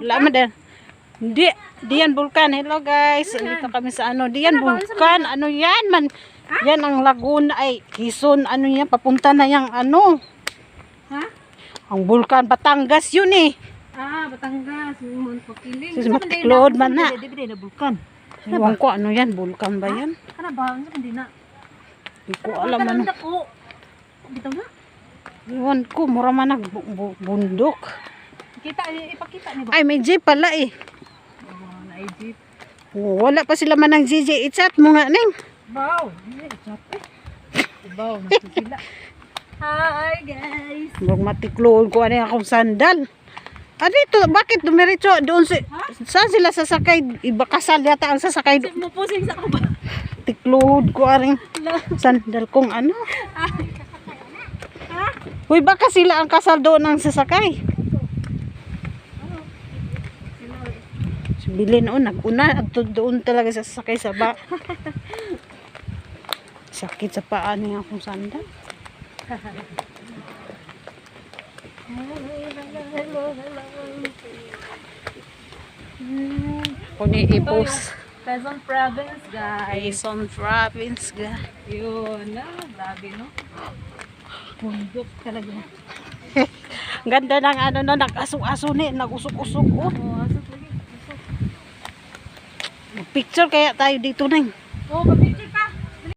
Lama din. Hindi, diyan Bulkan. Hello guys. Dito kami sa ano. Diyan Bulkan. Ano yan man? Yan ang Laguna ay Quezon. Ano yan? Papunta na yang ano. Ha? Ang Bulkan Batangas yun eh. Ah, Batangas. Pakiling. Sus matiklod man na. Di na Bulkan. Iwan ko ano yan. Bulkan ba yan? Kana ba? Ano hindi na? Hindi ko alam ano. Ko. Bitaw na. Iwan ko. Mura man nagbundok. Ipakita ni ba? Ay may jeep pala eh. Oh, na jeep. Wala pa sila man ng JJ. I-chat mo nga ning. Wow. Chat eh. Wow, nasa sila. Hi guys. Huwag matiklod ko ano akong sandal. Ah dito. Bakit dumiretso? Doon si... Saan sila sasakay? Iba kasal yata ang sasakay. Mupusing sa ko ba? Tiklod ko aring sandal kong ano. Uy, baka sila ang kasal doon ang sasakay. Bilin o, nag-una. At doon talaga sasakay sa ba. Sakit sa paa niya akong sandal. Kuni ipos. Quezon Province, guys. Quezon Province ga. Yun na, grabe no. Bundok talaga. Ganda ng ano na nag-aso-aso ni, nag-usok-usok oh. Oh, asok lagi. Picture kaya tayo dito nang. Oh,